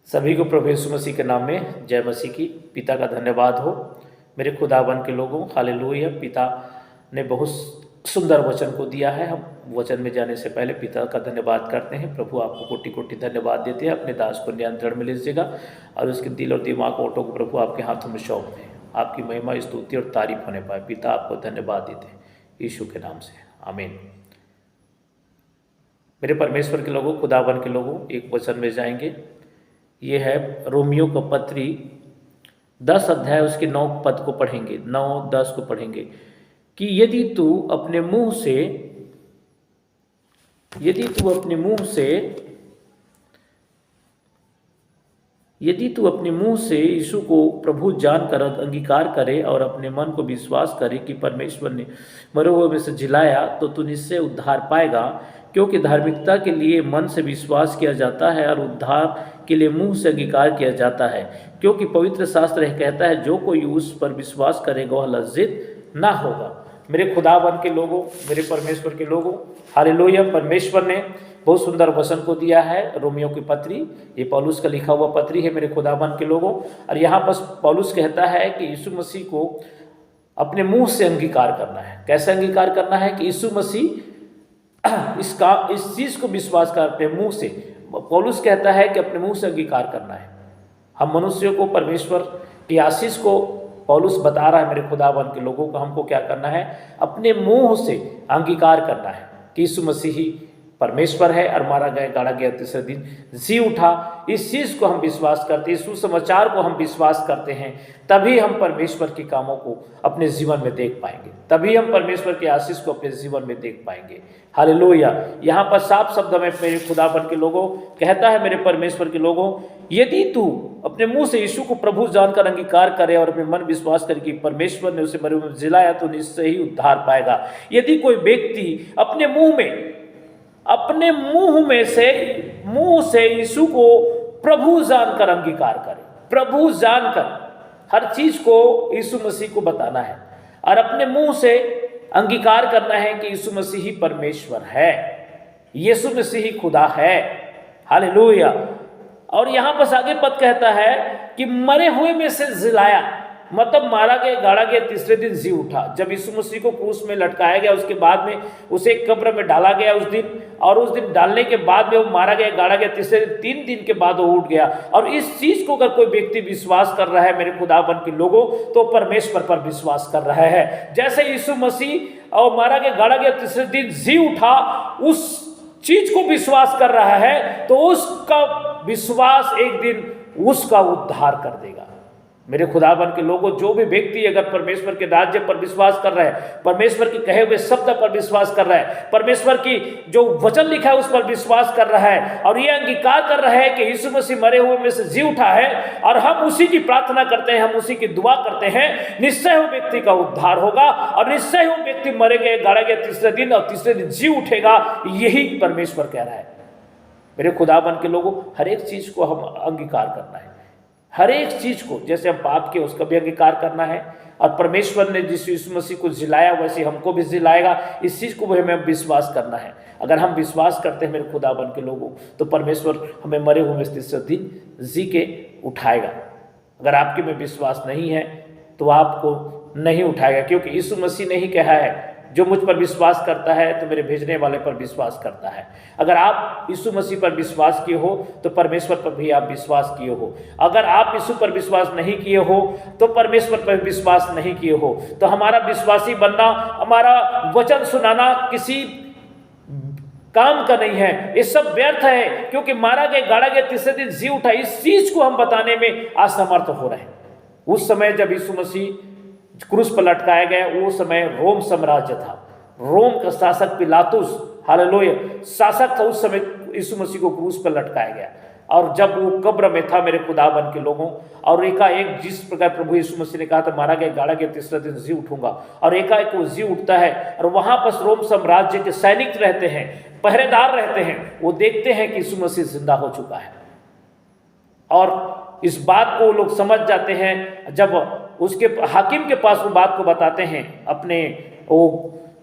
सभी को प्रभु यीशु मसीह के नाम में जय मसीह की। पिता का धन्यवाद हो मेरे खुदाबंद के लोगों। हालेलुया। पिता ने बहुत सुंदर वचन को दिया है। हम वचन में जाने से पहले पिता का धन्यवाद करते हैं। प्रभु आपको कोटि कोटि धन्यवाद देते हैं। अपने दास को नियंत्रण में लीजिएगा और उसके दिल और दिमाग ओटो को प्रभु आपके हाथों में सौंप दें। आपकी महिमा, स्तुति और तारीफ होने पाए। पिता आपको धन्यवाद देते हैं यीशु के नाम से, आमीन। मेरे परमेश्वर के लोगों, खुदाबंद के लोगों, एक वचन में जाएंगे। ये है रोमियो का पत्री 10 अध्याय उसके 9 पद को पढ़ेंगे, 9-10 को पढ़ेंगे कि यदि तू अपने मुंह से यीशु को प्रभु जानकर अंगीकार करे और अपने मन को विश्वास करे कि परमेश्वर ने मरे हुए में से जिलाया, तो तू निश्चय उद्धार पाएगा। क्योंकि धार्मिकता के लिए मन से विश्वास किया जाता है और उद्धार के लिए मुंह से अंगीकार किया जाता है। क्योंकि पवित्र शास्त्र यह कहता है, जो कोई उस पर विश्वास करेगा वह लज्जित ना होगा। मेरे खुदाबंद के लोगों, मेरे परमेश्वर के लोगों, हालेलुया। परमेश्वर ने बहुत सुंदर वचन को दिया है। रोमियो की पत्री, ये पौलुस का लिखा हुआ पत्री है मेरे खुदाबंद के लोगों। और यहाँ पर पौलुस कहता है कि यीशु मसीह को अपने मुंह से अंगीकार करना है। कैसे अंगीकार करना है? कि यीशु मसीह इस चीज़ को विश्वास करते मुंह से। पौलुस कहता है कि अपने मुंह से अंगीकार करना है। हम मनुष्यों को परमेश्वर की आशीष को पौलुस बता रहा है मेरे खुदाबंद के लोगों को। हमको क्या करना है? अपने मुंह से अंगीकार करना है कि यीशु मसीह ही परमेश्वर है और मारा गया, गाड़ा गया, तीसरे दिन जी उठा। इस चीज़ को हम विश्वास करते हैं, इस सुसमाचार को हम विश्वास करते हैं, तभी हम परमेश्वर के कामों को अपने जीवन में देख पाएंगे, तभी हम परमेश्वर की आशीष को अपने जीवन में देख पाएंगे। हालेलुया। यहाँ पर साफ शब्द में मेरे खुदाबंद के लोगों कहता है, मेरे परमेश्वर के लोगों, यदि तू अपने मुंह से यीशु को प्रभु जानकर अंगीकार करे और अपने मन विश्वास करे कि परमेश्वर ने उसे मरे हुए में जिलाया, तो निश्चय ही उद्धार पाएगा। यदि कोई व्यक्ति अपने मुंह से यीशु को प्रभु जानकर अंगीकार करे, प्रभु जानकर हर चीज को यीशु मसीह को बताना है और अपने मुंह से अंगीकार करना है कि यीशु मसीह ही परमेश्वर है, यीशु मसीह ही खुदा है। हालेलुया। और यहां पर आगे पद कहता है कि मरे हुए में से जिलाया, मतलब मारा गया, गाड़ा गया, तीसरे दिन जी उठा। जब यीशु मसीह को क्रूस में लटकाया गया, उसके बाद में उसे कब्र में डाला गया उस दिन, और उस दिन डालने के बाद में वो मारा गया, गाड़ा गया, तीसरे दिन 3 दिन के बाद वो उठ गया। और इस चीज को अगर कोई व्यक्ति विश्वास कर रहा है मेरे खुदाबंद के लोगों, तो परमेश्वर पर विश्वास कर रहा है। जैसे यीशु मसीह और मारा गया, गाड़ा गया, तीसरे दिन जी उठा, उस चीज को विश्वास कर रहा है, तो उसका विश्वास एक दिन उसका उद्धार कर देगा। मेरे खुदाबंद के लोगों, जो भी व्यक्ति अगर परमेश्वर के राज्य पर विश्वास कर रहा है, परमेश्वर के कहे हुए शब्द पर विश्वास कर रहा है, परमेश्वर की जो वचन लिखा है उस पर विश्वास कर रहा है, और ये अंगीकार कर रहा है कि यीशु मसीह मरे हुए में से जी उठा है, और हम उसी की प्रार्थना करते हैं, हम उसी की दुआ करते हैं, निश्चय वो व्यक्ति का उद्धार होगा और निश्चय वो व्यक्ति मरे गए, गाड़ा गया तीसरे दिन और तीसरे दिन जी उठेगा। यही परमेश्वर कह रहा है। मेरे खुदाबंद के लोगों, हर एक चीज को हम अंगीकार करना है, हर एक चीज को। जैसे हम पाप के उसका भी अंगीकार करना है, और परमेश्वर ने जिस यीशु मसीह को जिलाया वैसे हमको भी जिलाएगा, इस चीज को हमें विश्वास करना है। अगर हम विश्वास करते हैं मेरे खुदाबंद के लोगों, तो परमेश्वर हमें मरे हुए तीसरे दिन जी के उठाएगा। अगर आपके में विश्वास नहीं है तो आपको नहीं उठाएगा, क्योंकि यीशु मसीह ने ही कहा है, जो मुझ पर विश्वास करता है तो मेरे भेजने वाले पर विश्वास करता है। अगर आप यीशु मसीह पर विश्वास किए हो तो परमेश्वर पर भी आप विश्वास किए हो। अगर आप यीशु पर विश्वास नहीं किए हो तो परमेश्वर पर विश्वास नहीं किए हो। तो हमारा विश्वासी बनना, हमारा वचन सुनाना किसी काम का नहीं है, ये सब व्यर्थ है, क्योंकि मारा गया, गाड़ा गया, तीसरे दिन जी उठा, इस चीज को हम बताने में असमर्थ हो रहे हैं। उस समय जब यीशु मसीह क्रूस पर लटकाया गया, वो समय रोम साम्राज्य था, रोम का शासक पिलातुस, हालेलुया, शासक था। उस समय यीशु मसीह को क्रूस पर लटकाया गया, और जब वो कब्र में था मेरे खुदाबंद के लोगों, और एकाएक जिस प्रकार प्रभु यीशु मसीह ने कहा था, मारा गया, गाड़ा गया, तीसरे दिन जी उठूंगा, और एकाएक वो जी उठता है, और वहां पर रोम साम्राज्य के सैनिक रहते हैं, पहरेदार रहते हैं, वो देखते हैं कि यीशु मसीह जिंदा हो चुका है। और इस बात को लोग समझ जाते हैं, जब उसके हाकिम के पास वो बात को बताते हैं, अपने वो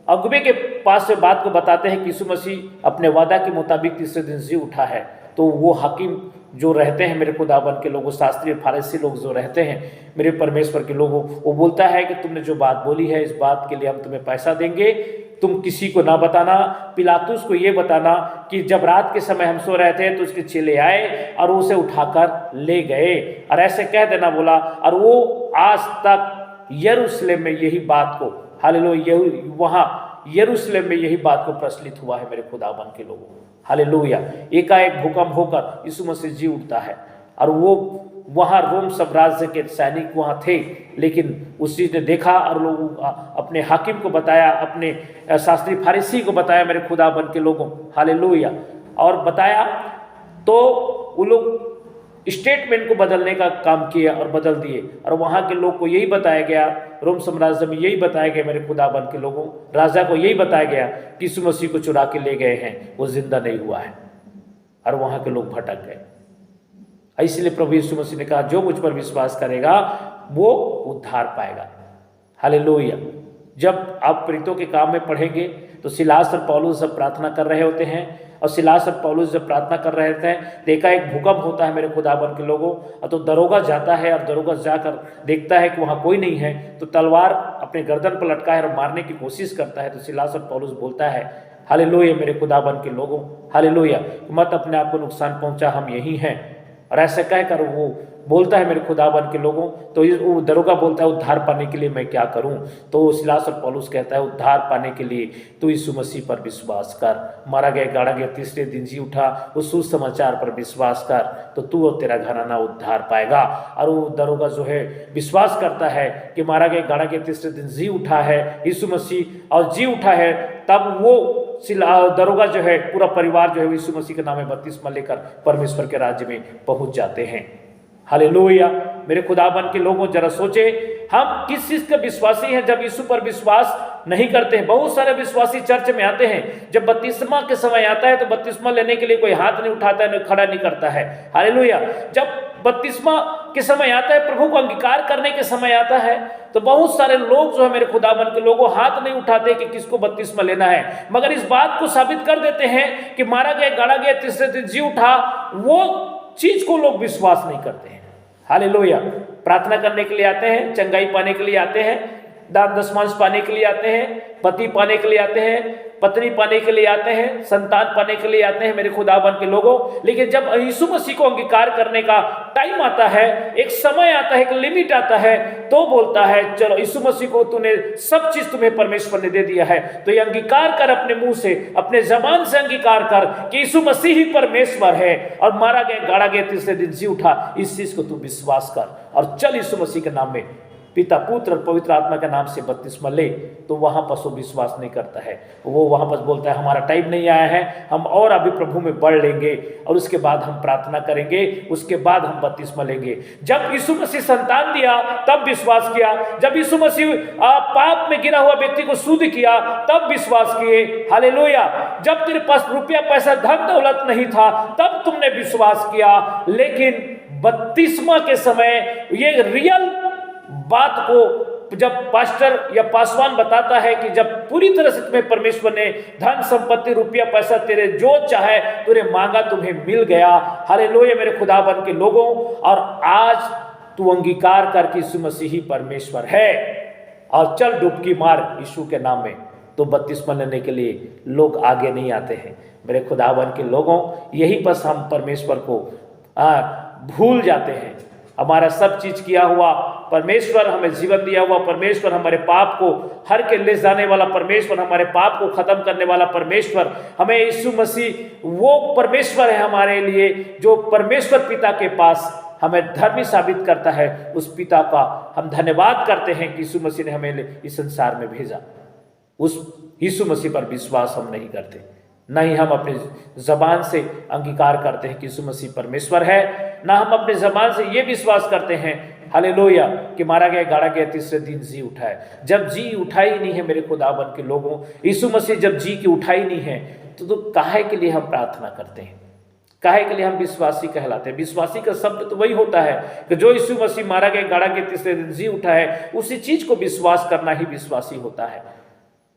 अगुवे के पास से बात को बताते हैं कि यीशु मसीह अपने वादा के मुताबिक तीसरे दिन जी उठा है, तो वो हाकिम जो रहते हैं मेरे खुदाबंद के लोगों, शास्त्रीय फारसी लोग जो रहते हैं मेरे परमेश्वर के लोगों, वो बोलता है कि तुमने जो बात बोली है इस बात के लिए हम तुम्हें पैसा देंगे, तुम किसी को ना बताना। पिलातुस को ये बताना कि जब रात के समय हम सो रहे थे तो उसके चेले आए और उसे उठाकर ले गए, और ऐसे कह देना बोला। और वो आज तक यरूशलेम में यही बात को, हालेलुया, वहाँ यरूशलेम में यही बात को प्रचलित हुआ है मेरे खुदाबंद के लोगों, हालेलुया। एकाएक भूकंप होकर यीशु मसीह जी उठता है, और वो वहाँ रोम साम्राज्य के सैनिक वहाँ थे, लेकिन उस चीज़ ने देखा और लोग अपने हाकिम को बताया, अपने शास्त्री फारिसी को बताया मेरे खुदाबंद के लोगों, हालेलुया, और बताया तो वो लोग स्टेटमेंट को बदलने का काम किया और बदल दिए, और वहाँ के लोग को यही बताया गया, रोम साम्राज्य में यही बताया गया मेरे खुदाबंद के लोगों, राजा को यही बताया गया कि यीशु मसीह को चुरा के ले गए हैं, वो जिंदा नहीं हुआ है, और वहाँ के लोग भटक गए। इसलिए प्रभु यीशु मसीह ने कहा जो मुझ पर विश्वास करेगा वो उद्धार पाएगा, हालेलुया। जब आप प्रेरितों के काम में पढ़ेंगे तो सिलास और पौलुस जब प्रार्थना कर रहे होते हैं, और सिलास और पौलुस जब प्रार्थना कर रहे थे तो एकाएक भूकंप होता है मेरे खुदाबंद के लोगों, और तो दरोगा जाता है, और दरोगा जाकर देखता है कि वहाँ कोई नहीं है, तो तलवार अपने गर्दन पर लटका है और मारने की कोशिश करता है। तो सिलास और पौलुस बोलता है, हालेलुया मेरे खुदाबंद के लोगों, हालेलुया, मत अपने आप को नुकसान पहुँचा, हम यही हैं। और ऐसे कहकर वो बोलता है मेरे खुदाबंद के लोगों, तो वो दरोगा बोलता है उद्धार पाने के लिए मैं क्या करूं? तो सिलास और पौलुस कहता है उद्धार पाने के लिए तू यीशु मसीह पर विश्वास कर, मारा गया गाड़ा गया तीसरे दिन जी उठा, उस सुसमाचार पर विश्वास कर, तो तू और तेरा घराना उद्धार पाएगा। और वो दरोगा जो है विश्वास करता है कि मारा गया गाड़ा गया तीसरे दिन जी उठा है यीशु मसीह, और जी उठा है, तब वो दरोगा जो है पूरा परिवार जो है यीशु मसीह के नाम में बपतिस्मा लेकर परमेश्वर के राज्य में पहुंच जाते हैं, हालेलुया। मेरे खुदाबंद के लोगों जरा सोचे, हम किस चीज के विश्वासी हैं जब यीशु पर विश्वास नहीं करते हैं। बहुत सारे विश्वासी चर्च में आते हैं, जब बपतिस्मा के समय आता है तो बपतिस्मा लेने के लिए कोई हाथ नहीं उठाता है, खड़ा नहीं करता है, हालेलुया। जब बपतिस्मा के समय आता है, प्रभु को अंगीकार करने के समय आता है, तो बहुत सारे लोग जो है मेरे खुदाबंद के लोगों हाथ नहीं उठाते कि किसको बपतिस्मा लेना है, मगर इस बात को साबित कर देते हैं कि मारा गया गाड़ा गया तीसरे दिन जी उठा, वो चीज को लोग विश्वास नहीं करते हैं, हालेलुया। प्रार्थना करने के लिए आते हैं, चंगाई पाने के लिए आते हैं, दान दशमांश पाने के लिए आते हैं, पति पाने के लिए आते हैं, पत्नी पाने के लिए आते हैं, संतान पाने के लिए आते हैं मेरे खुदाबंद के लोगों। लेकिन जब यीशु मसीह को अंगीकार करने का टाइम आता है, एक समय आता है, एक लिमिट आता है, तो बोलता है चलो यीशु मसीह को तूने सब चीज तुम्हें परमेश्वर ने दे दिया है, तो ये अंगीकार कर, अपने मुंह से अपने जबान से अंगीकार कर कि यीशु मसीह ही परमेश्वर है, और मारा गया गाड़ा गया तीसरे दिन जी उठा, इस चीज को तू विश्वास कर, और चल यीशु मसीह के नाम में पिता पुत्र और पवित्र आत्मा के नाम से बपतिस्मा ले। तो वहां पर वो विश्वास नहीं करता है, वो वहां पर बोलता है हमारा टाइम नहीं आया है, हम और अभी प्रभु में बढ़ लेंगे, और उसके बाद हम प्रार्थना करेंगे, उसके बाद हम बपतिस्मा लेंगे। जब यीशु मसीह संतान दिया तब विश्वास किया, जब यीशु मसीह पाप में गिरा हुआ व्यक्ति को शुद्ध किया तब विश्वास किए, हालेलुया। जब तेरे पास रुपया पैसा धन दौलत नहीं था तब तुमने विश्वास किया, लेकिन बपतिस्मा के समय ये रियल बात को जब पास्टर या पासवान बताता है कि जब पूरी तरह से तुम्हें परमेश्वर ने धन संपत्ति रुपया पैसा तेरे जो चाहे तुझे मांगा तुम्हें मिल गया, हालेलुया मेरे खुदाबंद के लोगों। और आज तू अंगीकार कर कि यीशु मसीह ही परमेश्वर है, और चल डुबकी मार यीशु के नाम में, तो बपतिस्मा लेने के लिए लोग आगे नहीं आते हैं मेरे खुदाबंद के लोगों। यही बस हम परमेश्वर को भूल जाते हैं। हमारा सब चीज किया हुआ परमेश्वर, हमें जीवन दिया हुआ परमेश्वर, हमारे पाप को हर के ले जाने वाला परमेश्वर, हमारे पाप को खत्म करने वाला परमेश्वर, हमें यीशु मसीह वो परमेश्वर है हमारे लिए, जो परमेश्वर पिता के पास हमें धर्मी साबित करता है। उस पिता का हम धन्यवाद करते हैं कि यीशु मसीह ने हमें इस संसार में भेजा। उस यीशु मसीह पर विश्वास हम नहीं करते, न ही हम अपने जबान से अंगीकार करते हैं कि यीशु मसीह परमेश्वर है, ना हम अपने जबान से ये विश्वास करते हैं हालेलुया कि मारा गया गाड़ा गया तीसरे दिन जी उठा है। जब जी उठाई नहीं है मेरे खुदाबंद के लोगों, यीशु मसीह जब जी की उठाई नहीं है तो काहे के लिए हम प्रार्थना करते हैं, काहे के लिए हम विश्वासी कहलाते हैं। विश्वासी का शब्द तो वही होता है कि जो यीशु मसीह मारा गया गाड़ा गया तीसरे दिन जी उठा है, उसी चीज को विश्वास करना ही विश्वासी होता है।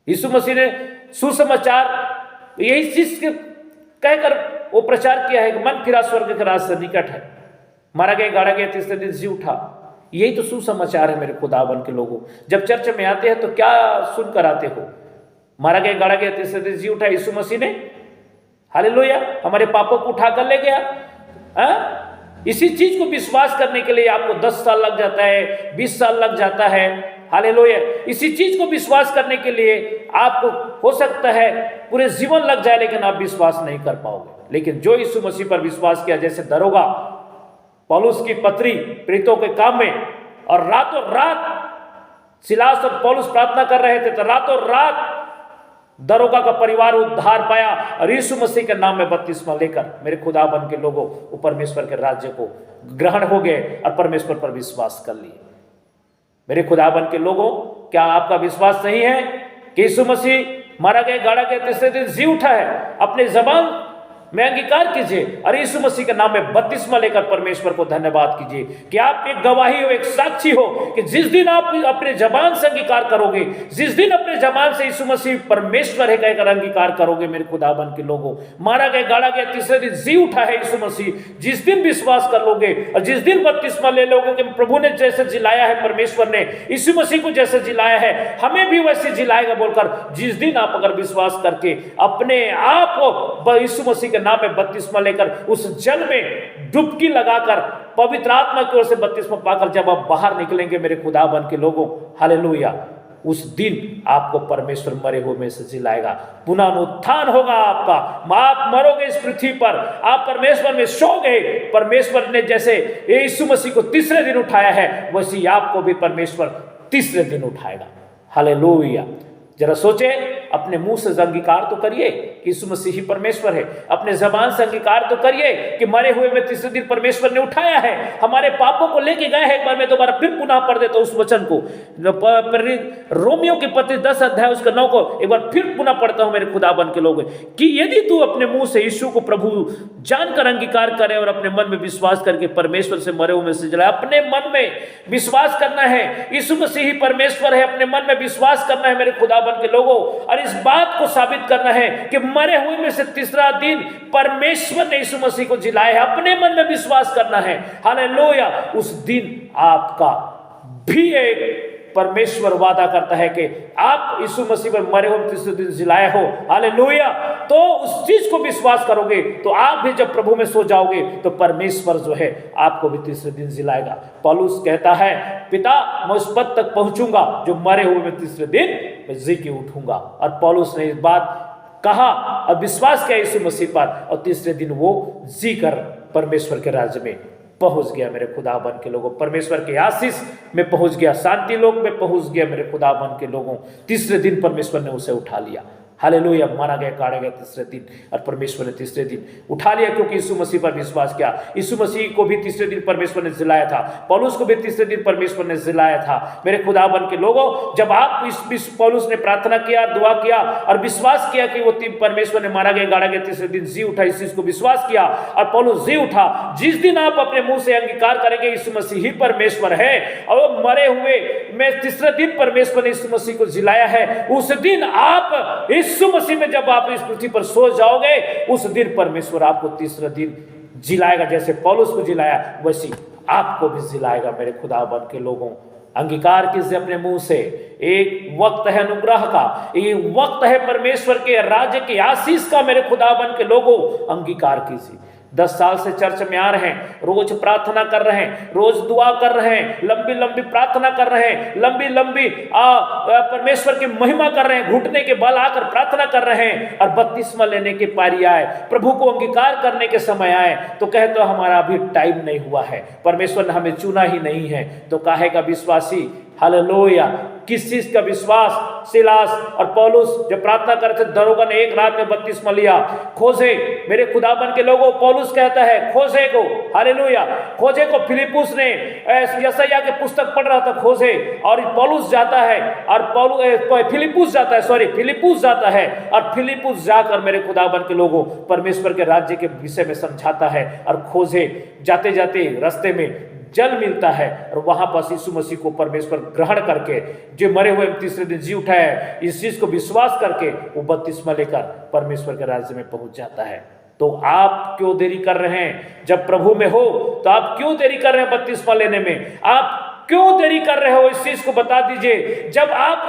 यीशु मसीह ने सुसमाचार यही चीज कहकर वो प्रचार किया है कि मन फिरा स्वर्ग के राज से निकट है, मारा गया गाड़ा गया तीसरे दिन जी उठा। यही तो सुसमाचार है मेरे खुदावन के लोगों। जब चर्च में आते हैं तो क्या सुनकर आते हो? मारा गया गाड़ा गया तीसरे दिन जी उठा, यीशु मसीह ने, हालेलुया, हमारे पापों को उठा कर ले गया। इसी चीज को विश्वास करने के लिए आपको 10 साल लग जाता है, 20 साल लग जाता है, हालेलुया। इसी चीज को विश्वास करने के लिए आपको हो सकता है पूरे जीवन लग जाए, लेकिन आप विश्वास नहीं कर पाओगे। लेकिन जो यीशु मसीह पर विश्वास किया, जैसे दरोगा पौलुस की पत्री प्रेरितों के काम में, और रातों रात सिलास और पौलुस प्रार्थना कर रहे थे, तो रातों रात दरोगा का परिवार उद्धार पाया और यीशु मसीह के नाम में बपतिस्मा लेकर मेरे खुदाबंद के लोगों वो परमेश्वर के राज्य को ग्रहण हो गए और परमेश्वर पर विश्वास कर लिए। मेरे खुदाबंद के लोगों, क्या आपका विश्वास नहीं है कि यीशु मसीह मारा गया गाड़ा गया तीसरे दिन जी उठा है? अपने जबान में अंगीकार कीजिए और यीशु मसीह के नाम में बपतिस्मा लेकर परमेश्वर को धन्यवाद कीजिए कि आप एक गवाही हो, एक साक्षी हो कि जिस दिन आप अपने जबान से अंगीकार करोगे, जिस दिन अपने जबान से यीशु मसीह परमेश्वर है कहकर अंगीकार करोगे, मेरे खुदाबंद के लोगों, मारा गया गाड़ा गया तीसरे दिन जी उठा है यीशु मसीह, जिस दिन विश्वास कर लोगे और जिस दिन बपतिस्मा ले लोगे कि प्रभु ने जैसे जिलाया है, परमेश्वर ने यीशु मसीह को जैसे जिलाया है, हमें भी वैसे जिलाएगा बोलकर, जिस दिन आप अगर विश्वास करके अपने आप को यीशु मसीह नाम में बपतिस्मा लेकर उस जल में डुबकी लगाकर पवित्र आत्मा की ओर से बपतिस्मा पाकर जब आप बाहर निकलेंगे मेरे खुदाबंद के लोगों, हालेलुया, उस दिन आपको परमेश्वर मरे हुए में से जिलाएगा, पुनरुत्थान होगा आपका। आप मरोगे इस पृथ्वी पर, आप परमेश्वर में सोओगे। परमेश्वर ने जैसे यीशु मसीह को तीसरे दिन उठाया है, वैसे आपको भी परमेश्वर तीसरे दिन उठाएगा। हालेलुया। जरा सोचे, अपने मुंह से अंगीकार तो करिए कि यीशु मसीह ही परमेश्वर है, अपने जबान से अंगीकार तो करिए कि मरे हुए में तीसरे दिन परमेश्वर ने उठाया है, हमारे पापों को लेके गए हैं। एक बार मैं दोबारा फिर पुनः पढ़ देता हूं उस वचन को, रोमियो की पत्री 10 अध्याय उसका 9 को एक बार फिर पुनः पढ़ता हूं मेरे खुदाबंद के लोग, कि यदि तू अपने मुंह से यीशु को प्रभु जानकर अंगीकार करे और अपने मन में विश्वास करके परमेश्वर से मरे हुए में से जिलाए, अपने मन में विश्वास करना है यीशु मसीह ही परमेश्वर है, अपने मन में विश्वास करना है मेरे खुदाबंद के लोगों, और इस बात को साबित करना है कि मरे हुए में से तीसरा दिन परमेश्वर ने यीशु मसीह को जिलाया है, अपने मन में विश्वास करना है। हालेलुया। उस दिन आपका भी एक परमेश्वर वादा करता है कि आप यीशु मसीह पर मरे हुए तीसरे दिन जिलाए हो, हालेलुया, तो उस चीज को विश्वास करोगे तो आप भी जब प्रभु में सो जाओगे तो परमेश्वर जो है आपको भी तीसरे दिन जिलाएगा। पौलुस कहता है, पिता मैं उस पद तक पहुंचूंगा जो मरे हुए में तीसरे दिन मैं जी के उठूंगा। और पौलुस ने इस बात कहा और विश्वास किया यीशु मसीह पर, और तीसरे दिन वो जी कर परमेश्वर के राज्य में पहुंच गया। मेरे खुदाबंद के लोगों, परमेश्वर के आशीष में पहुंच गया, शांति लोक में पहुंच गया। मेरे खुदाबंद के लोगों, तीसरे दिन परमेश्वर ने उसे उठा लिया। हालेलुया। मारा गया काटा गया तीसरे दिन, और परमेश्वर ने तीसरे दिन उठा लिया, क्योंकि यीशु मसीह पर विश्वास किया। यीशु मसीह को भी तीसरे दिन परमेश्वर ने जिलाया था, पौलुस को भी तीसरे दिन परमेश्वर ने जिलाया था। मेरे खुदाबंद के लोगों, जब आप इस पौलुस ने प्रार्थना किया, दुआ किया और विश्वास किया कि वो परमेश्वर ने मारा गया गाड़ा गया तीसरे दिन जी उठा, इस चीज को विश्वास किया और पौलुस जी उठा। जिस दिन आप अपने मुंह से अंगीकार करेंगे यीशु मसीह ही परमेश्वर है और मरे हुए में तीसरे दिन परमेश्वर ने यीशु मसीह को जिलाया है, उस दिन आप यीशु मसीह में जब आप इस पृथ्वी पर सो जाओगे, उस दिन परमेश्वर आपको तीसरा दिन जिलाएगा। जैसे पौलुस को जिलाया वैसे आपको भी जिलाएगा। मेरे खुदाबंद के लोगों, अंगीकार कीजिए अपने मुंह से। एक वक्त है अनुग्रह का, एक वक्त है परमेश्वर के राज्य के आशीष का। मेरे खुदाबंद के लोगों, अंगीकार कीजिए। 10 साल से चर्च में आ रहे हैं, रोज प्रार्थना कर रहे हैं, रोज दुआ कर रहे हैं, लंबी लंबी प्रार्थना कर रहे हैं, लंबी लंबी परमेश्वर की महिमा कर रहे हैं, घुटने के बल आकर प्रार्थना कर रहे हैं, और बपतिस्मा लेने की पारी आए, प्रभु को अंगीकार करने के समय आए तो कहे तो हमारा अभी टाइम नहीं हुआ है, परमेश्वर ने हमें चुना ही नहीं है। तो कहेगा विश्वासी, हालेलुया, किस चीज का विश्वास? सिलास और पौलुस जब प्रार्थना करते, दरोगा ने एक रात में बपतिस्मा लिया। खोजे, मेरे खुदाबंद के लोगों, पौलुस कहता है खोजे को, हालेलुया, खोजे को। फिलिपुस ने यशायाह के पुस्तक पढ़ रहा था, खोजे, और पौलुस जाता है और फिलिपुस जाता है और फिलिपुस जाकर मेरे खुदाबंद के लोगों परमेश्वर के राज्य के विषय में समझाता है। और खोजे जाते जाते रास्ते में जल मिलता है और वहां पर यीशु मसीह को परमेश्वर ग्रहण करके, जो मरे हुए तीसरे दिन जी उठा है, इस चीज को विश्वास करके वो बपतिस्मा लेकर परमेश्वर के राज्य में पहुंच जाता है। तो आप क्यों देरी कर रहे हैं? जब प्रभु में हो तो आप क्यों देरी कर रहे हैं बपतिस्मा लेने में? आप क्यों देरी कर रहे हो? इस चीज को बता दीजिए। जब आप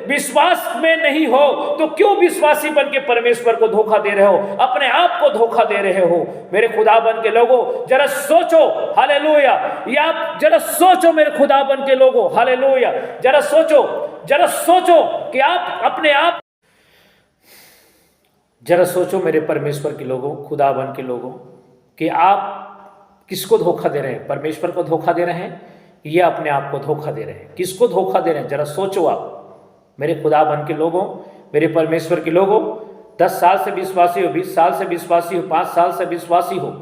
विश्वास में नहीं हो तो क्यों विश्वासी बन के परमेश्वर को धोखा दे रहे हो, अपने आप को धोखा दे रहे हो? मेरे खुदाबंद के लोगों, जरा सोचो। हालेलुया। या आप जरा सोचो मेरे खुदाबंद के लोगों, हालेलुया। जरा सोचो कि आप अपने आप, जरा सोचो मेरे परमेश्वर के लोगों, खुदाबंद के लोगों, कि आप किसको धोखा दे रहे हैं? परमेश्वर को धोखा दे रहे हैं या अपने आप को धोखा दे रहे हैं? किसको धोखा दे रहे हैं? जरा सोचो आप मेरे खुदाबंद के लोगों, मेरे परमेश्वर के लोगों। 10 साल से विश्वासी हो, 20 साल से विश्वासी हो, 5 साल से विश्वासी हो,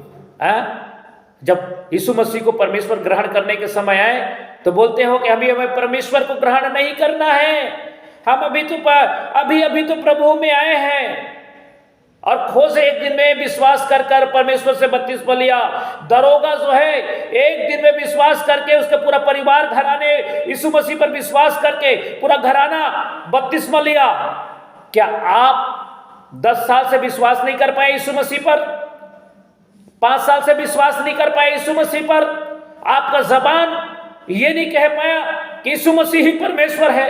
जब यीशु मसीह को परमेश्वर ग्रहण करने के समय आए तो बोलते हो कि अभी हमें परमेश्वर को ग्रहण नहीं करना है, हम अभी तो प्रभु में आए हैं। और खोज एक दिन में विश्वास कर परमेश्वर से बपतिस्मा लिया। दरोगा जो है एक दिन में विश्वास करके उसका पूरा परिवार घराने यीशु मसीह पर विश्वास करके पूरा घराना बपतिस्मा लिया। क्या आप 10 साल से विश्वास नहीं कर पाए यीशु मसीह पर? 5 साल से विश्वास नहीं कर पाए यीशु मसीह पर? आपका जबान ये नहीं कह पाया कि यीशु मसीह ही परमेश्वर है?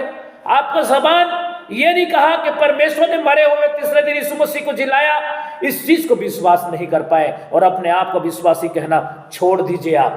आपका जबान ये नहीं कहा कि परमेश्वर ने मरे हुए तीसरे दिन यीशु मसीह को जिलाया? इस चीज को विश्वास नहीं कर पाए और अपने आप को विश्वासी कहना छोड़ दीजिए।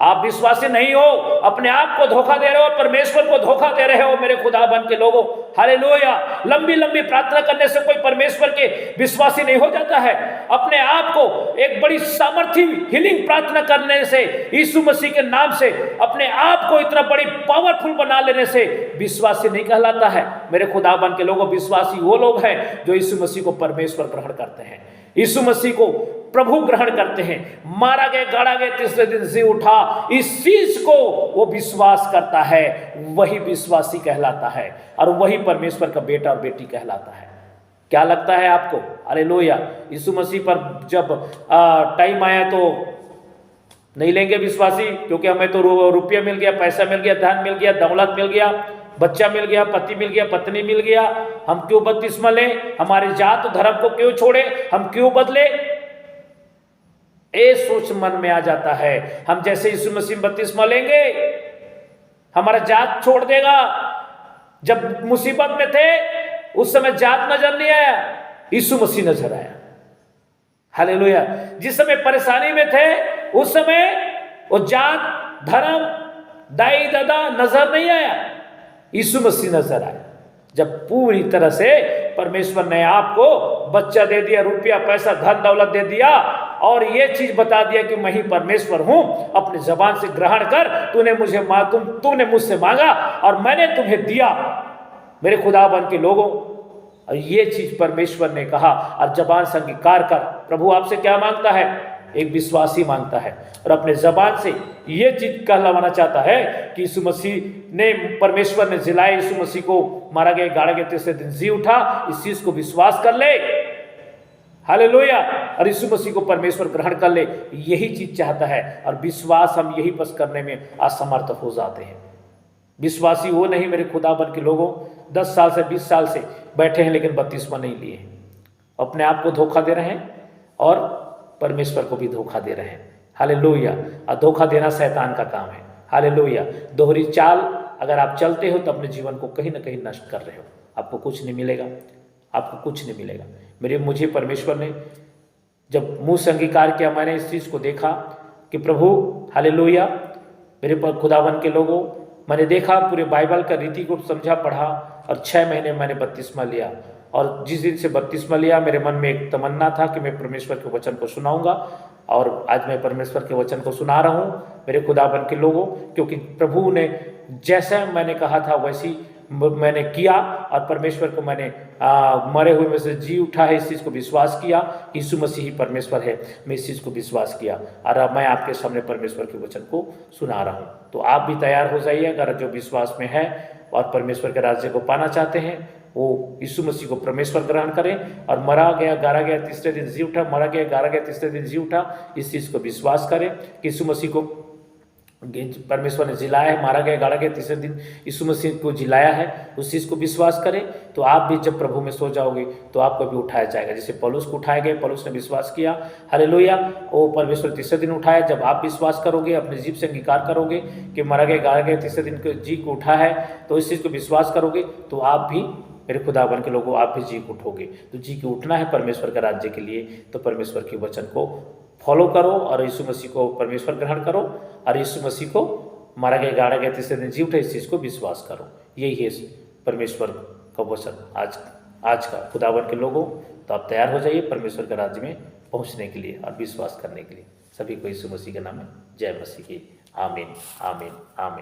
आप विश्वासी नहीं हो, अपने आप को धोखा दे रहे हो, परमेश्वर को धोखा दे रहे हो मेरे खुदाबंद के लोगों। हालेलुया। लंबी लंबी प्रार्थना करने से कोई परमेश्वर के विश्वासी नहीं हो जाता है। अपने आप को एक बड़ी सामर्थी हीलिंग प्रार्थना करने से, यीशु मसीह के नाम से अपने आप को इतना बड़ी पावरफुल बना लेने से विश्वासी नहीं कहलाता है मेरे खुदाबंद के लोगों। विश्वासी वो लोग हैं जो यीशु मसीह को परमेश्वर ग्रहण करते हैं, यीशु मसीह को प्रभु ग्रहण करते हैं। मारा गया, गाड़ा गया, तीसरे दिन जी उठा, इस चीज को वो विश्वास करता है, वही विश्वासी कहलाता है और वही परमेश्वर का बेटा और बेटी कहलाता है। क्या लगता है आपको? हालेलुया। यीशु मसीह पर जब टाइम आया तो नहीं लेंगे विश्वासी, क्योंकि हमें तो रुपया मिल गया, पैसा मिल गया, धन मिल गया, दौलत मिल गया, बच्चा मिल गया, पति मिल गया, पत्नी मिल गया, हम क्यों बपतिस्मा लें? हमारे जात धर्म को क्यों छोड़े? हम क्यों बदले? ए सोच मन में आ जाता है। हम जैसे यीशु मसीह बपतिस्मा लेंगे हमारा जात छोड़ देगा। जब मुसीबत में थे उस समय जात नजर नहीं आया, यीशु मसीह नजर आया। हालेलुया। जिस समय परेशानी में थे उस समय वो जात धर्म दाई दादा नजर नहीं आया, यीशु मसीह नजर आया। जब पूरी तरह से परमेश्वर ने आपको बच्चा दे दिया, रुपया पैसा धन दौलत दे दिया और ये चीज बता दिया कि मैं ही परमेश्वर हूं, अपने जबान से ग्रहण कर, तूने मुझसे मांगा और मैंने तुम्हें दिया मेरे खुदाबंद के लोगों। और ये चीज परमेश्वर ने कहा और जबान से अंगीकार कर। प्रभु आपसे क्या मांगता है? एक विश्वासी मांगता है और अपने जबान से ये चीज कहलाना चाहता है कि यीशु मसीह ने, परमेश्वर ने जिलाए, यीशु मसीह को मारा गया, गाड़ा गया, तीसरे दिन जी उठा। इस चीज को विश्वास कर ले। हालेलुया। और यीशु मसीह को परमेश्वर ग्रहण कर ले, यही चीज चाहता है। और विश्वास हम यही बस करने में असमर्थ हो जाते हैं। विश्वासी वो नहीं मेरे खुदाबंद के लोगों 10 साल से 20 साल से बैठे हैं लेकिन बपतिस्मा नहीं लिए, अपने आप को धोखा दे रहे हैं और परमेश्वर को भी धोखा दे रहे हैं। हालेलुया। और धोखा देना शैतान का काम है। हालेलुया। दोहरी चाल अगर आप चलते हो तो अपने जीवन को कहीं ना कहीं नष्ट कर रहे हो। आपको कुछ नहीं मिलेगा, आपको कुछ नहीं मिलेगा। मुझे परमेश्वर ने जब मुंह से अंगीकार किया, मैंने इस चीज़ को देखा कि प्रभु, हालेलुया, मेरे पर खुदाबंद के लोगों, मैंने देखा पूरे बाइबल का रीति को समझा, पढ़ा और 6 महीने मैंने बपतिस्मा लिया। और जिस दिन से बपतिस्मा लिया मेरे मन में एक तमन्ना था कि मैं परमेश्वर के वचन को सुनाऊंगा और आज मैं परमेश्वर के वचन को सुना रहा हूँ मेरे खुदाबंद के लोगों, क्योंकि प्रभु ने जैसा मैंने कहा था वैसी मैंने किया और परमेश्वर को मैंने मरे हुए में से जी उठा है, इस चीज़ को विश्वास किया। यीशु मसीह ही परमेश्वर है, मैं इस चीज़ को विश्वास किया और अब मैं आपके सामने परमेश्वर के वचन को सुना रहा हूँ। तो आप भी तैयार हो जाइए, अगर जो विश्वास में है और परमेश्वर के राज्य को पाना चाहते हैं वो यीशु मसीह को परमेश्वर ग्रहण करें। और मरा गया, गाड़ा गया, तीसरे दिन जी उठा, मरा गया, गाड़ा गया, तीसरे दिन जी उठा, इस चीज़ को विश्वास करें कि यीशु मसीह को परमेश्वर ने जिलाया है, मारा गया, गाड़ा गया, तीसरे दिन यीशु मसीह को जिलाया है, उस चीज़ को विश्वास करें तो आप भी जब प्रभु में सो जाओगे तो आपको भी उठाया जाएगा। जैसे पौलुस को उठाया गया, पौलुस ने विश्वास किया, हालेलुया, वो परमेश्वर तीसरे दिन उठाया। जब आप विश्वास करोगे, अपने जीव से अंगीकार करोगे कि मारा गया, गाड़ा गया, तीसरे दिन को जी को उठा है, तो इस चीज़ को विश्वास करोगे तो आप भी, मेरे खुदावन के लोगों, आप भी जी को उठोगे। तो जी को उठना है परमेश्वर के राज्य के लिए, तो परमेश्वर के वचन को फॉलो करो और यीशु मसीह को परमेश्वर ग्रहण करो और यीशु मसीह को मारा गया, गाड़ा गया, तीसरे दिन जी उठे, इस चीज़ को विश्वास करो। यही है परमेश्वर का वचन आज का खुदावन के लोगों। तो आप तैयार हो जाइए परमेश्वर के राज्य में पहुंचने के लिए और विश्वास करने के लिए। सभी को यीशु मसीह के नाम में जय मसीह की। आमीन, आमीन, आमीन।